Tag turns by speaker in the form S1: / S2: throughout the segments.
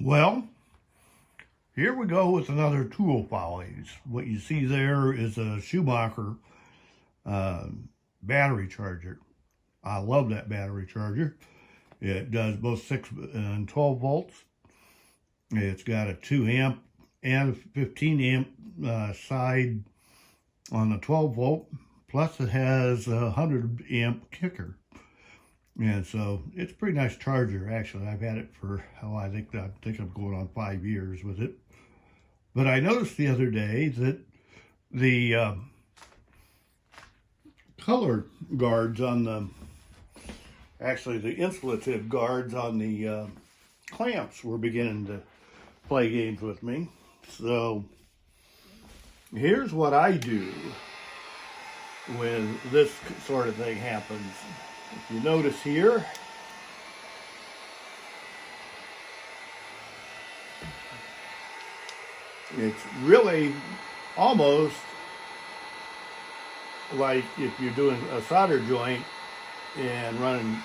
S1: Well, here we go with another tool Follies. What you see there is a Schumacher uh, battery charger. I love that battery charger. It does both 6 and 12 volts. It's got a 2 amp and a 15 amp side on the 12 volt. Plus it has a 100 amp kicker. And so it's a pretty nice charger, actually. I've had it for, I think I'm going on 5 years with it. But I noticed the other day that the color guards on the, actually the insulative guards on the clamps were beginning to play games with me. So here's what I do when this sort of thing happens. If you notice here, it's really almost like if you're doing a solder joint and running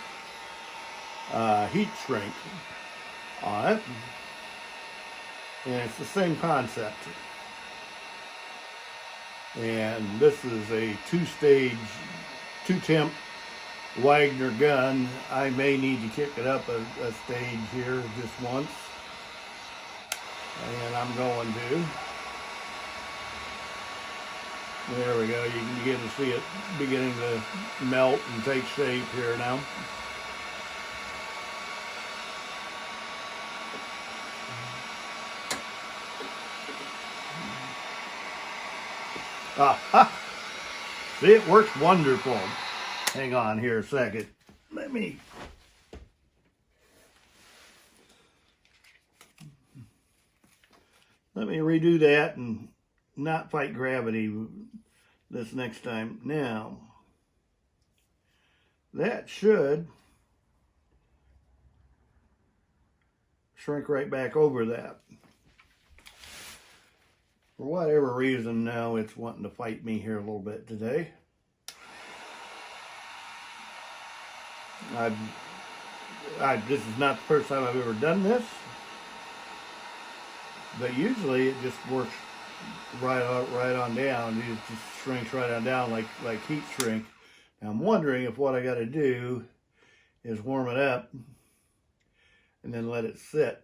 S1: heat shrink on it. And it's the same concept. And this is a two-stage, two-temp Wagner gun. I may need to kick it up a stage here just once. And I'm going to. There we go. You can begin to see it beginning to melt and take shape here now. Aha! See, it works wonderful. Hang on here a second. Let me redo that and not fight gravity this next time. Now, that should shrink right back over that. For whatever reason, now it's wanting to fight me here a little bit today. This is not the first time I've ever done this, but usually it just works right on down. It just shrinks right on down like heat shrink. Now I'm wondering if what I got to do is warm it up and then let it sit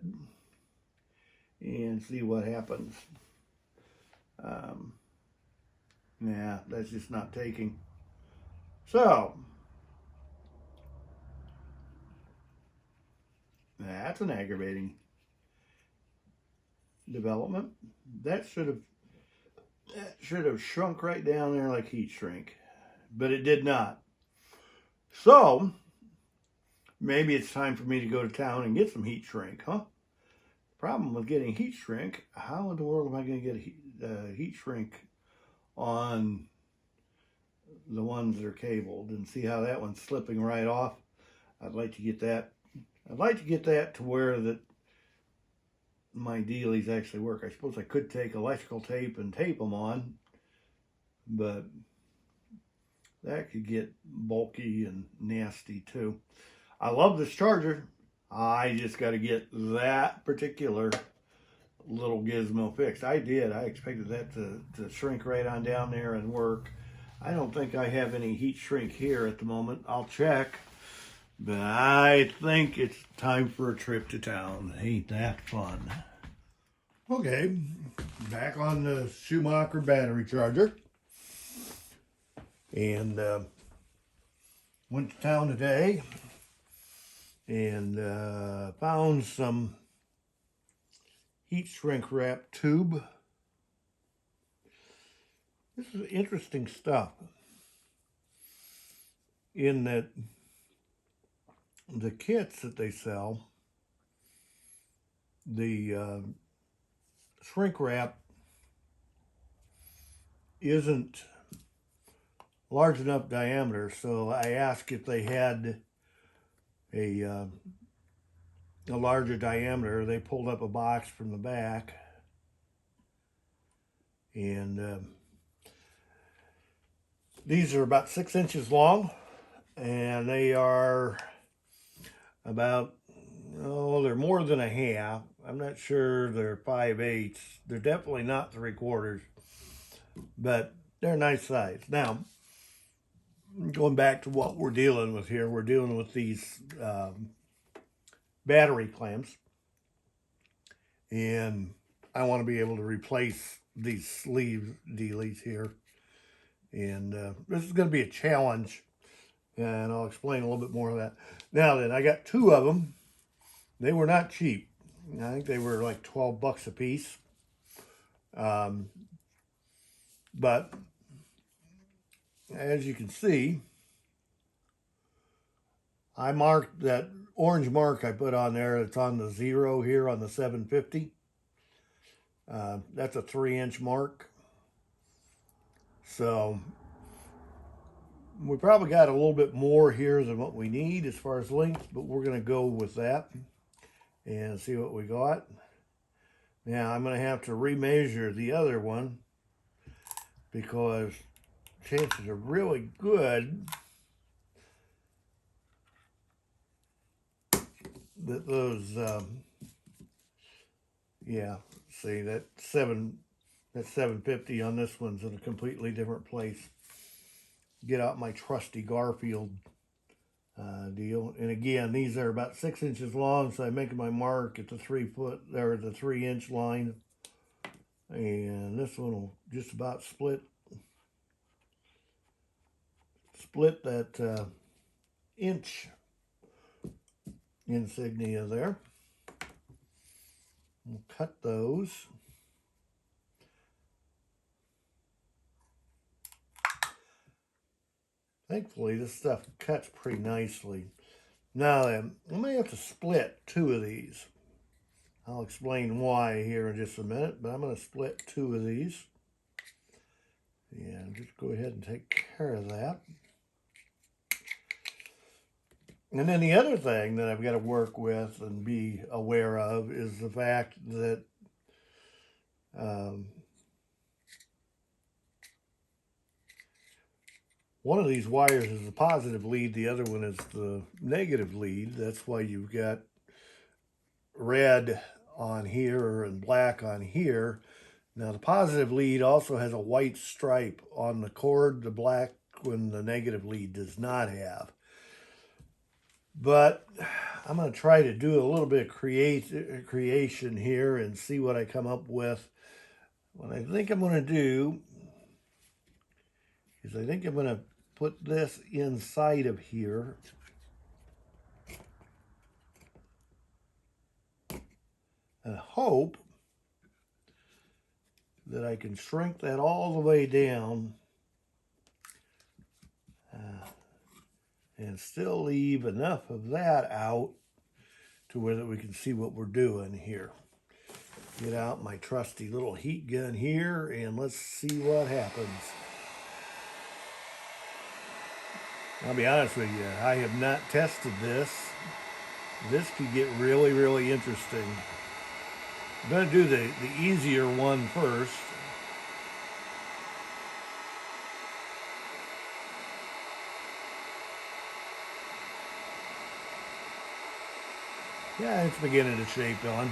S1: and see what happens. Yeah, that's just not taking. So, that's an aggravating development. That should have shrunk right down there like heat shrink, but it did not. So, maybe it's time for me to go to town and get some heat shrink, huh? Problem with getting heat shrink, how in the world am I going to get heat shrink on the ones that are cabled and see how that one's slipping right off? I'd like to get that. I'd like to get that to where that my dealies actually work. I suppose I could take electrical tape and tape them on, but that could get bulky and nasty too. I love this charger. I just got to get that particular little gizmo fixed. I did. I expected that to shrink right on down there and work. I don't think I have any heat shrink here at the moment. I'll check. But I think it's time for a trip to town. Ain't that fun? Okay, back on the Schumacher battery charger. And went to town today and found some heat shrink wrap tube. This is interesting stuff in that the kits that they sell, the shrink wrap isn't large enough diameter, so I asked if they had a larger diameter. They pulled up a box from the back, and these are about 6 inches long, and they are about oh, they're more than a half. I'm not sure they're 5/8. They're definitely not 3/4, but they're a nice size. Now, going back to what we're dealing with here, we're dealing with these battery clamps, and I want to be able to replace these sleeve dealies here. And this is going to be a challenge, and I'll explain a little bit more of that. Now then, I got two of them. They were not cheap. I think they were like 12 bucks a piece. But as you can see, I marked that orange mark I put on there. It's on the 0 here on the 750. That's a 3-inch mark. So we probably got a little bit more here than what we need as far as length, but we're going to go with that and see what we got. Now I'm going to have to remeasure the other one because chances are really good that those, yeah, see that's 750 on this one's in a completely different place. Get out my trusty Garfield deal, and again, these are about 6 inches long, so I'm making my mark at the 3 foot or the 3-inch line, and this one will just about split that inch insignia there. We'll cut those. Thankfully, this stuff cuts pretty nicely. Now then, I'm going to have to split 2 of these. I'll explain why here in just a minute, but I'm going to split 2 of these. And just go ahead and take care of that. And then the other thing that I've got to work with and be aware of is the fact that one of these wires is the positive lead, the other one is the negative lead. That's why you've got red on here and black on here. Now the positive lead also has a white stripe on the cord, the black one the negative lead does not have. But I'm going to try to do a little bit of creation here and see what I come up with. What I think I'm going to do is I think I'm going to put this inside of here. And hope that I can shrink that all the way down and still leave enough of that out to where that we can see what we're doing here. Get out my trusty little heat gun here and let's see what happens. I'll be honest with you, I have not tested this. This could get really, really interesting. I'm going to do the easier one first. Yeah, it's beginning to shape on.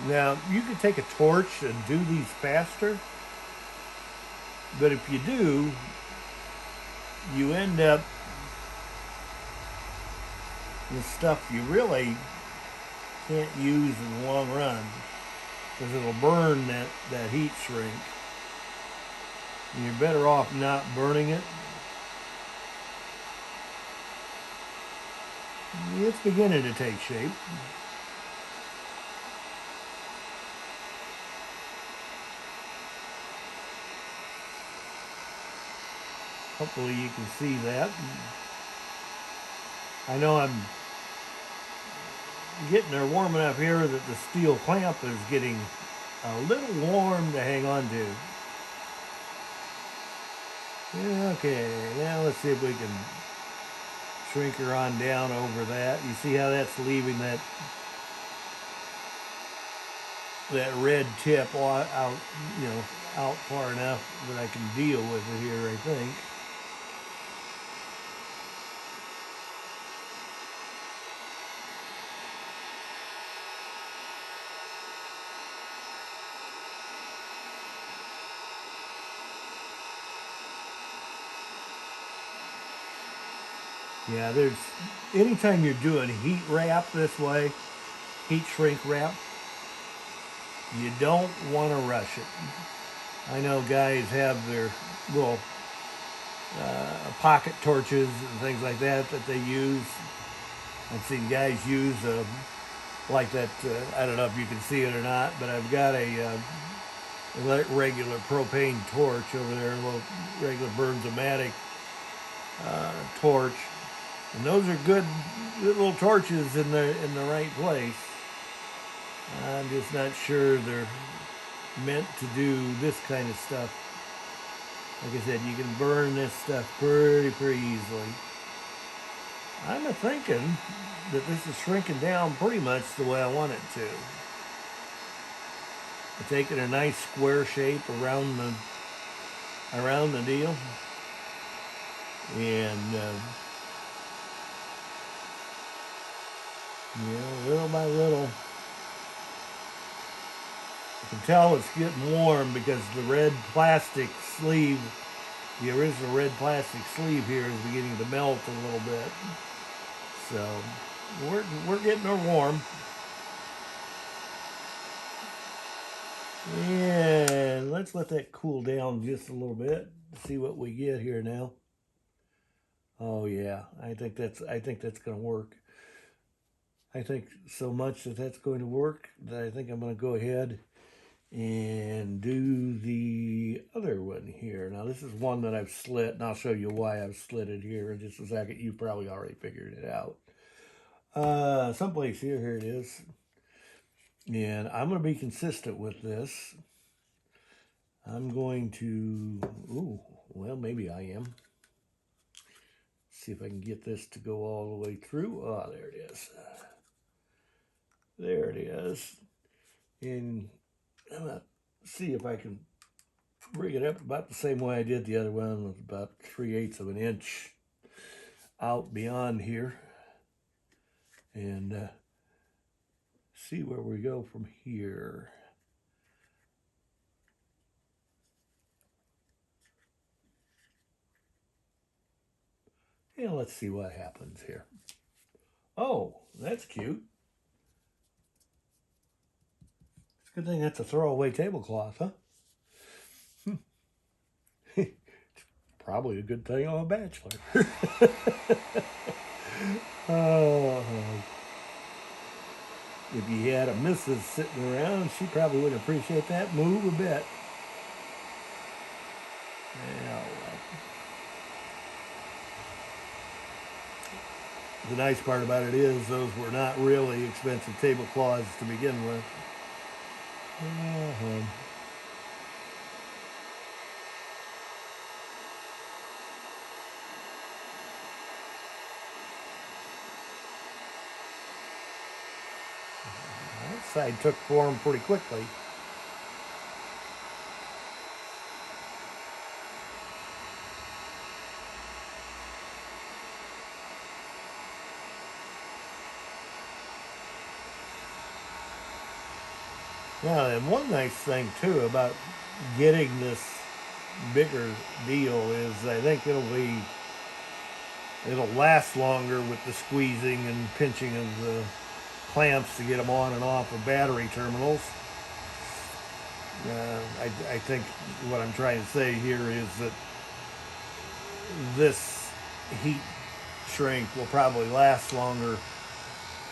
S1: Now, you could take a torch and do these faster, but if you do, you end up with stuff you really can't use in the long run because it'll burn that heat shrink. And you're better off not burning it. It's beginning to take shape. Hopefully you can see that. I know I'm getting there warm enough here that the steel clamp is getting a little warm to hang on to. Yeah, okay, now let's see if we can shrinker on down over that. You see how that's leaving that red tip out, you know, out far enough that I can deal with it here, I think. Yeah, anytime you're doing heat wrap this way, heat shrink wrap, you don't want to rush it. I know guys have their little pocket torches and things like that they use. I've seen guys use like that. I don't know if you can see it or not, but I've got a regular propane torch over there, a little regular Burns-O-Matic torch, and those are good little torches in the right place. I'm just not sure they're meant to do this kind of stuff. Like I said, you can burn this stuff pretty easily. I'm thinking that this is shrinking down pretty much the way I want it to. I'm taking a nice square shape around the deal, and little by little, you can tell it's getting warm because the red plastic sleeve, the original red plastic sleeve here, is beginning to melt a little bit. So we're getting her warm. And let's let that cool down just a little bit. See what we get here now. Oh yeah, I think that's going to work. I think so much that that's going to work that I think I'm going to go ahead and do the other one here. Now this is one that I've slit, and I'll show you why I've slit it here in just a second. You probably already figured it out. Someplace here it is. And I'm going to be consistent with this. I'm going to, well, maybe I am. See if I can get this to go all the way through. Oh, there it is. There it is. And I'm going to see if I can bring it up about the same way I did the other one, with about 3/8 of an inch out beyond here. And see where we go from here. And let's see what happens here. Oh, that's cute. It's a good thing that's a throwaway tablecloth, huh? It's probably a good thing I'm a bachelor. Oh, if you had a missus sitting around, she probably wouldn't appreciate that move a bit. Yeah, well. The nice part about it is those were not really expensive tablecloths to begin with. That side took form pretty quickly. Now, and one nice thing too about getting this bigger deal is I think it'll last longer with the squeezing and pinching of the clamps to get them on and off of battery terminals. I think what I'm trying to say here is that this heat shrink will probably last longer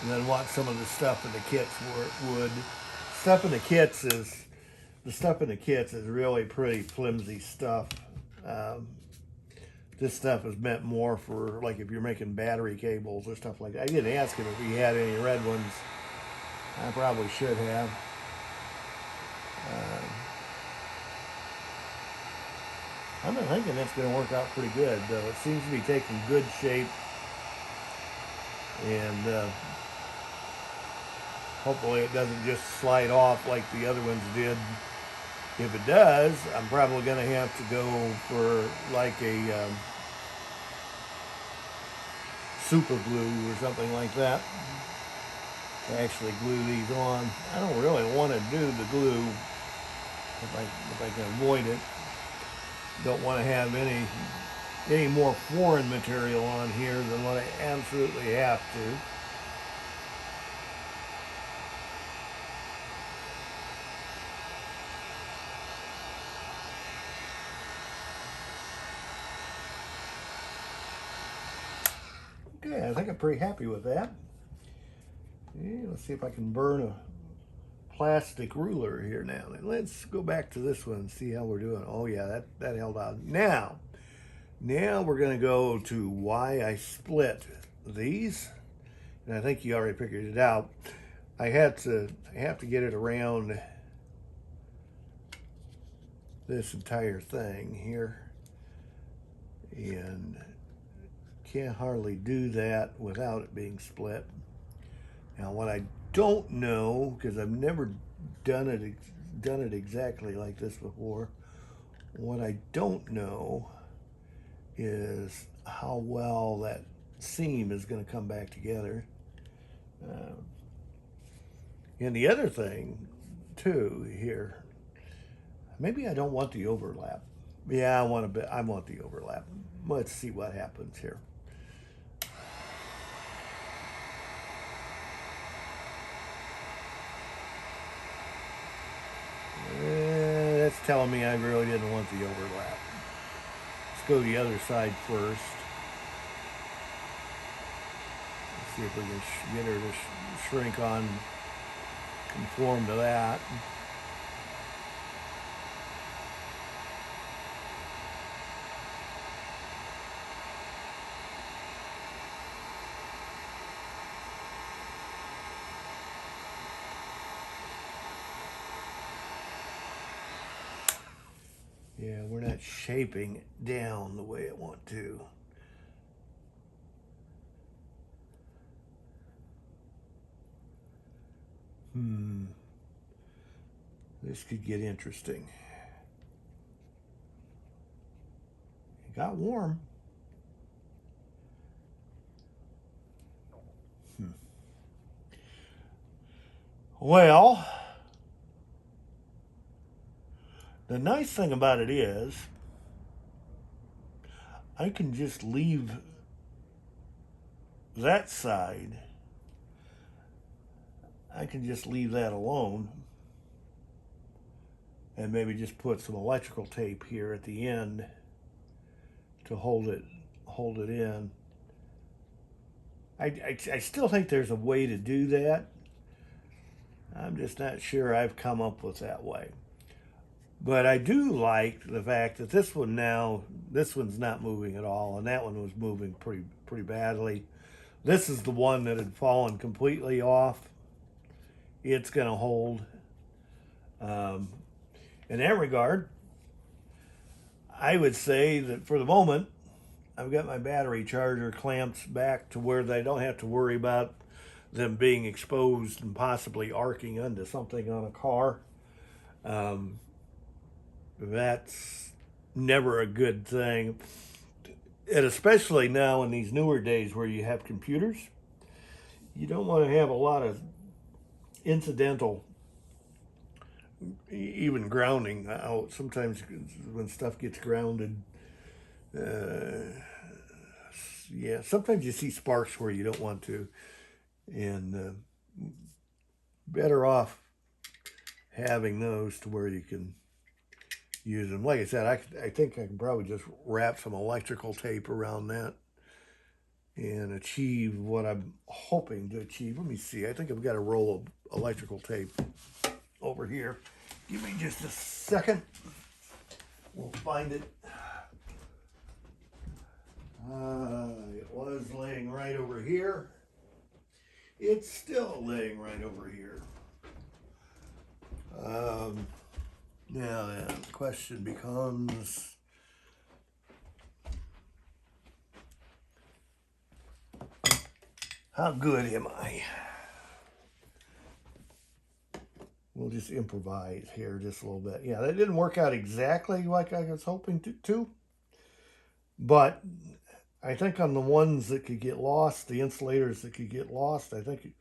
S1: than what some of the stuff in the kits would. The stuff in the kits is really pretty flimsy stuff. This stuff is meant more for, like, if you're making battery cables or stuff like that. I didn't ask him if he had any red ones. I probably should have. I'm thinking that's going to work out pretty good, though. It seems to be taking good shape And hopefully it doesn't just slide off like the other ones did. If it does, I'm probably going to have to go for like a super glue or something like that to actually glue these on. I don't really want to do the glue if I can avoid it. Don't want to have any more foreign material on here than what I absolutely have to. Okay, I think I'm pretty happy with that. Yeah, let's see if I can burn a plastic ruler here now. Let's go back to this one and see how we're doing. Oh yeah, that held out. Now we're going to go to why I split these. And I think you already figured it out. I have to get it around this entire thing here. And can't hardly do that without it being split. Now what I don't know, because I've never done it exactly like this before, what I don't know is how well that seam is going to come back together. And the other thing too here, maybe I don't want the overlap. Yeah, I want the overlap. Let's see what happens here. That's telling me I really didn't want the overlap. Let's go the other side first. Let's see if we can get her to shrink on, conform to that. Yeah, we're not shaping it down the way I want to. This could get interesting. It got warm. Well, the nice thing about it is I can just leave that side. I can just leave that alone and maybe just put some electrical tape here at the end to hold it in. I still think there's a way to do that. I'm just not sure I've come up with that way. But I do like the fact that this one's not moving at all, and that one was moving pretty badly. This is the one that had fallen completely off. It's going to hold. In that regard, I would say that for the moment, I've got my battery charger clamps back to where they don't have to worry about them being exposed and possibly arcing onto something on a car. That's never a good thing. And especially now in these newer days where you have computers, you don't want to have a lot of incidental, even grounding out. Sometimes when stuff gets grounded, yeah, sometimes you see sparks where you don't want to. And better off having those to where you can use them. Like I said, I think I can probably just wrap some electrical tape around that and achieve what I'm hoping to achieve. Let me see. I think I've got a roll of electrical tape over here. Give me just a second. We'll find it. It was laying right over here. It's still laying right over here. Now the question becomes, How good am I? We'll just improvise here just a little bit. Yeah, that didn't work out exactly like I was hoping to. But I think on the ones that could get lost, the insulators that could get lost, I think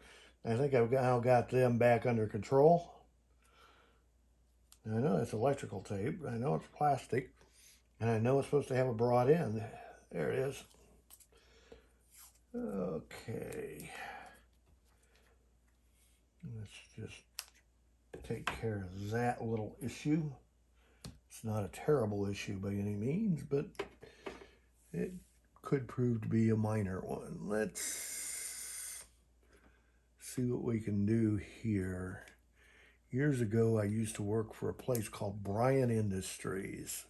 S1: I've now got them back under control. I know it's electrical tape. I know it's plastic. And I know it's supposed to have a broad end. There it is. Okay. Let's just take care of that little issue. It's not a terrible issue by any means, but it could prove to be a minor one. Let's see what we can do here. Years ago, I used to work for a place called Bryan Industries,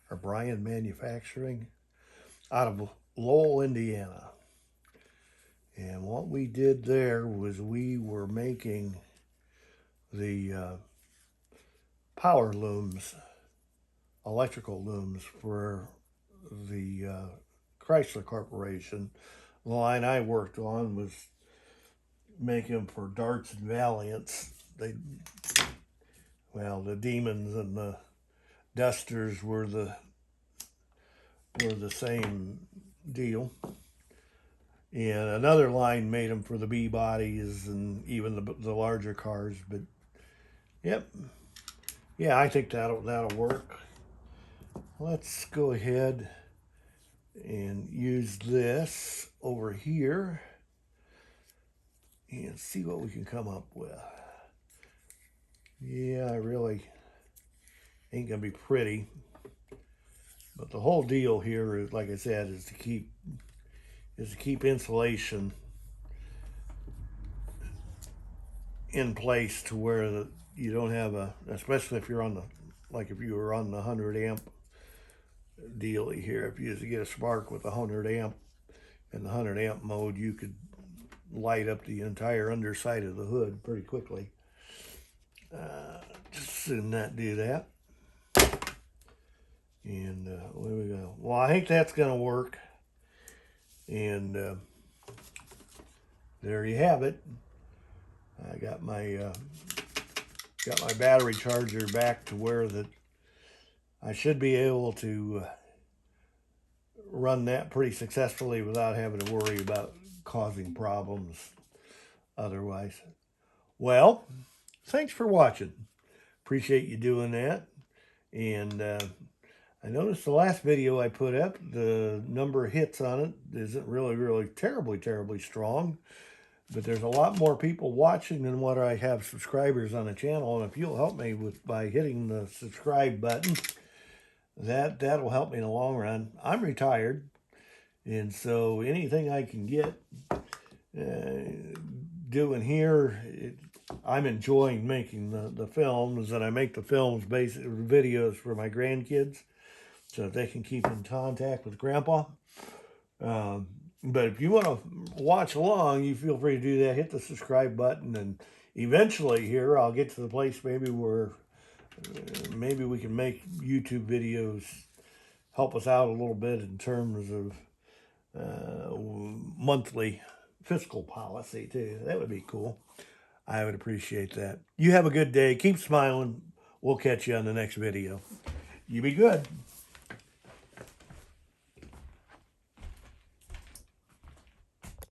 S1: or Bryan Manufacturing, out of Lowell, Indiana. And what we did there was we were making the power looms, electrical looms for the Chrysler Corporation. The line I worked on was making them for Darts and Valiants. The Demons and the Dusters were the same deal. And another line made them for the B bodies and even the larger cars. But yep, yeah, I think that'll work. Let's go ahead and use this over here and see what we can come up with. Yeah, I really ain't gonna be pretty, but the whole deal here is, like I said, is to keep insulation in place to where you don't have especially if you're on if you were on the 100 amp dealy here. If you just get a spark with 100 amp in the 100 amp mode, you could light up the entire underside of the hood pretty quickly. Just assume not do that. And there we go. Well, I think that's going to work. And there you have it. I got my battery charger back to where I should be able to run that pretty successfully without having to worry about causing problems otherwise. Well, thanks for watching. Appreciate you doing that. And I noticed the last video I put up, the number of hits on it isn't really terribly strong. But there's a lot more people watching than what I have subscribers on the channel. And if you'll help me by hitting the subscribe button, that'll help me in the long run. I'm retired, and so anything I can get doing here, I'm enjoying making the films, and I make the films videos for my grandkids so that they can keep in contact with Grandpa. But if you want to watch along, you feel free to do that. Hit the subscribe button, and eventually here I'll get to the place maybe where maybe we can make YouTube videos help us out a little bit in terms of monthly fiscal policy too. That would be cool. I would appreciate that. You have a good day. Keep smiling. We'll catch you on the next video. You be good.